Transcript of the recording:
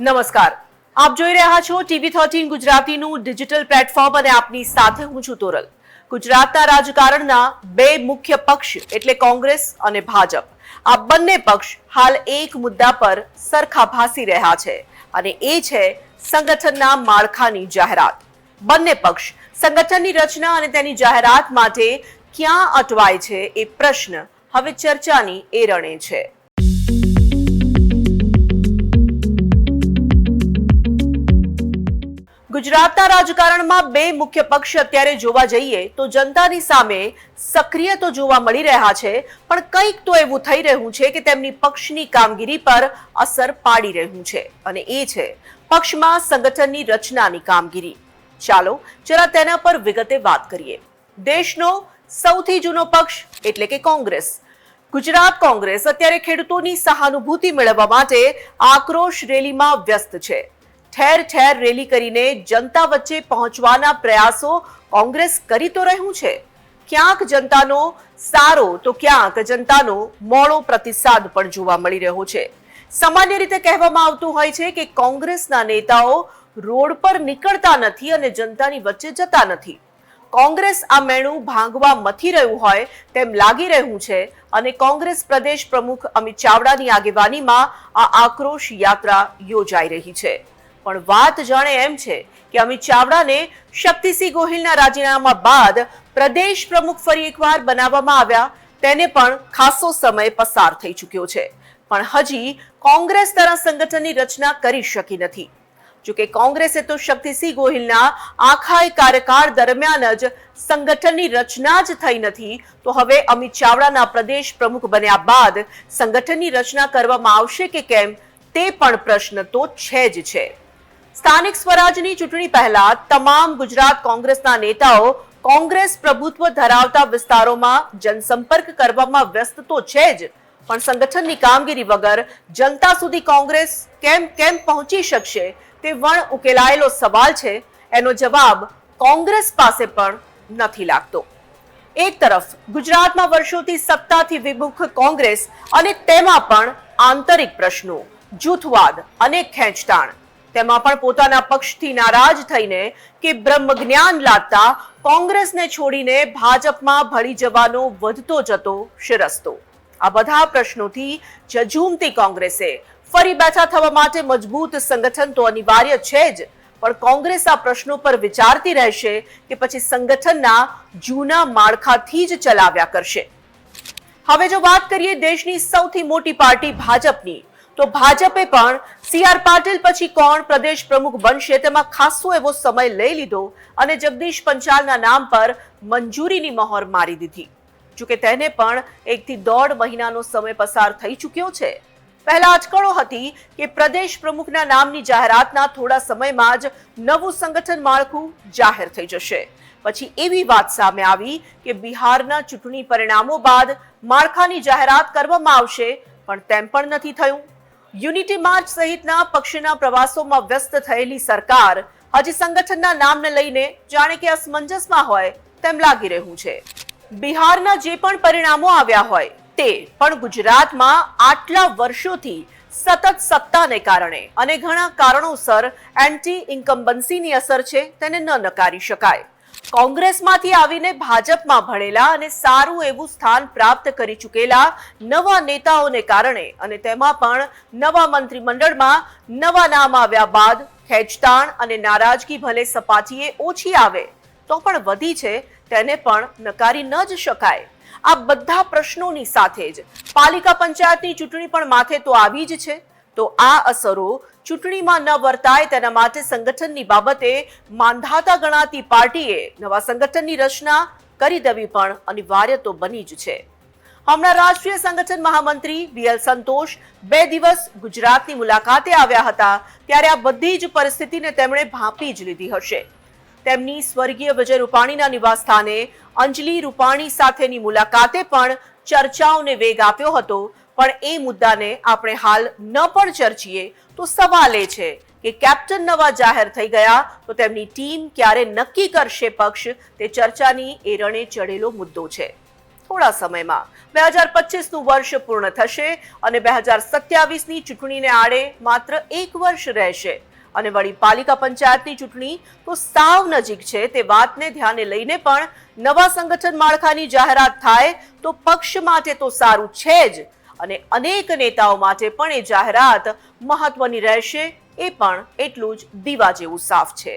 નમસ્કાર, આપ જોઈ રહ્યા છો TV13 ગુજરાતીનું ડિજિટલ પ્લેટફોર્મ અને આપની સાથે હું છું તોરલ। ગુજરાતના રાજકારણના બે મુખ્ય પક્ષ એટલે કોંગ્રેસ અને ભાજપ, આ બંને પક્ષ હાલ એક મુદ્દા પર સરખા ભાસી રહ્યા છે અને એ છે સંગઠનના માળખાની જાહેરાત। બંને પક્ષ સંગઠનની રચના અને તેની જાહેરાત માટે ક્યાં અટવાય છે એ પ્રશ્ન હવે ચર્ચાની એરણે છે। ગુજરાતના રાજકારણમાં બે મુખ્ય પક્ષ અત્યારે જોવા જઈએ તો જનતાની સામે સક્રિય તો જોવા મળી રહ્યા છે, પણ કંઈક તો એવું થઈ રહ્યું છે કે તેમની પક્ષની કામગીરી પર અસર પાડી રહ્યું છે અને એ છે પક્ષમાં સંગઠનની રચનાની કામગીરી। ચાલો જરા તેના પર વિગતે વાત કરીએ। દેશનો સૌથી જૂનો પક્ષ એટલે કે કોંગ્રેસ, ગુજરાત કોંગ્રેસ અત્યારે ખેડૂતોની સહાનુભૂતિ મેળવવા માટે આક્રોશ રેલીમાં વ્યસ્ત છે। ઠેર ઠેર રેલી કરીને જનતા વચ્ચે પહોંચવાના પ્રયાસો કોંગ્રેસ કરી તો રહ્યું છે। ક્યાંક જનતાનો સારો તો ક્યાંક જનતાનો મોડો પ્રતિસાદ પણ જોવા મળી રહ્યો છે। સામાન્ય રીતે કહેવામાં આવતું હોય છે કે કોંગ્રેસના નેતાઓ રોડ પર નીકળતા નથી અને જનતાની વચ્ચે જતા નથી। કોંગ્રેસ આ મેણું ભાંગવા મથી રહ્યું હોય તેમ લાગી રહ્યું છે અને કોંગ્રેસ પ્રદેશ પ્રમુખ અમિત ચાવડાની આગેવાનીમાં આ આક્રોશ યાત્રા યોજાઈ રહી છે। પણ વાત જાણે એમ છે કે અમિત ચાવડાને શક્તિસિંહ ગોહિલના રાજીનામા બાદ પ્રદેશ પ્રમુખ ફરી એકવાર બનાવવામાં આવ્યા, તેને પણ ખાસો સમય પસાર થઈ ચૂક્યો છે, પણ હજી કોંગ્રેસ તેના સંગઠનની રચના કરી શકી નથી। જોકે કોંગ્રેસે તો શક્તિસિંહ ગોહિલના આખા કાર્યકાળ દરમિયાન જ સંગઠનની રચના જ થઈ નથી, તો હવે અમિત ચાવડાના પ્રદેશ પ્રમુખ બન્યા બાદ સંગઠનની રચના કરવામાં આવશે કે કેમ તે પણ પ્રશ્ન તો છે જ છે। સ્થાનિક સ્વરાજની ચૂંટણી પહેલા તમામ ગુજરાત કોંગ્રેસના નેતાઓ કોંગ્રેસ પ્રભુત્વ ધરાવતા વિસ્તારોમાં જનસંપર્ક કરવામાં વ્યસ્ત તો છે જ, પણ સંગઠનની કામગીરી વગર જનતા સુધી કોંગ્રેસ કેમ પહોંચી શકશે તે વણ ઉકેલાયેલો સવાલ છે। એનો જવાબ કોંગ્રેસ પાસે પણ નથી લાગતો। એક તરફ ગુજરાતમાં વર્ષોથી સત્તાથી વિમુખ કોંગ્રેસ અને તેમાં પણ આંતરિક પ્રશ્નો, જૂથવાદ અને ખેંચતાણ, તેમાં પણ પોતાના પક્ષથી નારાજ થઈને કે બ્રહ્મ જ્ઞાન લાદતા કોંગ્રેસને છોડીને ભાજપમાં ભળી જવાનો વધતો જતો શિરસ્તો, આ બધા પ્રશ્નોથી ઝઝૂમતી કોંગ્રેસે ફરી બેઠા થવા માટે મજબૂત સંગઠન તો અનિવાર્ય છે જ, પણ કોંગ્રેસ આ પ્રશ્નો પર વિચારતી રહેશે કે પછી સંગઠનના જૂના માળખાથી જ ચલાવ્યા કરશે। હવે જો વાત કરીએ દેશની સૌથી મોટી પાર્ટી ભાજપની, તો ભાજપે પણ CR પાટીલ પછી કોણ પ્રદેશ પ્રમુખ બનશે તેમાં ખાસો એવો સમય લઈ લીધો અને જગદીશ પંચાલના નામ પર મંજૂરીની મહોર મારી દીધી। જોકે તેને પણ 1 થી 1.5 મહિનાનો સમય પસાર થઈ ચૂક્યો છે। પહેલા અટકળો હતી કે પ્રદેશ પ્રમુખના નામની જાહેરાતના થોડા સમયમાં જ નવું સંગઠન માળખું જાહેર થઈ જશે, પછી એવી વાત સામે આવી કે બિહારના ચૂંટણી પરિણામો બાદ માળખાની જાહેરાત કરવામાં આવશે, પણ તેમ પણ નથી થયું। યુનિટી માર્ચ સહિતના પક્ષના પ્રવાસોમાં વ્યસ્ત થયેલી સરકાર હજી સંગઠનના નામને લઈને જાણે કે અસમંજસમાં હોય તેમ લાગી રહ્યું છે। બિહારના જે પણ પરિણામો આવ્યા હોય તે પણ ગુજરાતમાં આટલા વર્ષોથી સતત સત્તાને કારણે અને ઘણા કારણોસર એન્ટી ઇન્કમ્બન્સીની અસર છે તેને ન નકારી શકાય। કોંગ્રેસમાંથી આવીને ભાજપમાં ભળેલા અને સારું એવું સ્થાન પ્રાપ્ત કરી ચૂકેલા નવા નેતાઓને કારણે અને તેમાં પણ નવા મંત્રીમંડળમાં નવા નામ આવ્યા બાદ ખેંચતાણ અને નારાજગી ભલે સપાટીએ ઓછી આવે તો પણ વધી છે, તેને પણ નકારી ન જ શકાય। આ બધા પ્રશ્નોની સાથે જ પાલિકા પંચાયતની ચૂંટણી પણ માથે તો આવી જ છે, તો આ અસરો ચૂંટણીમાં ન વર્તાય તેના માટે સંગઠનની બાબતે માંધાતા ગણાતી પાર્ટીએ નવા સંગઠનની રચના કરી દેવી પણ અનિવાર્ય તો બની જ છે। હમણાં રાષ્ટ્રીય સંગઠન મહામંત્રી BL સંતોષ 2 દિવસ ગુજરાતની મુલાકાતે આવ્યા હતા, ત્યારે આ બધી જ પરિસ્થિતિને તેમણે ભાંપી જ લીધી હશે। તેમની સ્વર્ગીય વિજય રૂપાણીના નિવાસ સ્થાને અંજલિ રૂપાણી સાથેની મુલાકાતે પણ ચર્ચાઓને વેગ આપ્યો હતો, પણ એ મુદ્દાને આપણે હાલ ન પણ ચર્ચીએ તો સવાલ એ છે કે કેપ્ટન નવા જાહેર થઈ ગયા તો તેમની ટીમ ક્યારે નક્કી કરશે પક્ષ, તે ચર્ચાની એરણે ચડેલો મુદ્દો છે। થોડા સમયમાં 2025નું વર્ષ પૂર્ણ થશે અને 2027ની ચૂંટણીને આડે માત્ર 1 વર્ષ રહેશે અને વળી પાલિકા પંચાયતની ચૂંટણી તો સાવ નજીક છે તે વાતને ધ્યાને લઈને પણ નવા સંગઠન માળખાની જાહેરાત થાય તો પક્ષ માટે તો સારું છે જ અને અનેક નેતાઓ માટે પણ એ જાહેરાત મહત્વની રહેશે, એ પણ એટલું જ દીવા જેવું સાફ છે.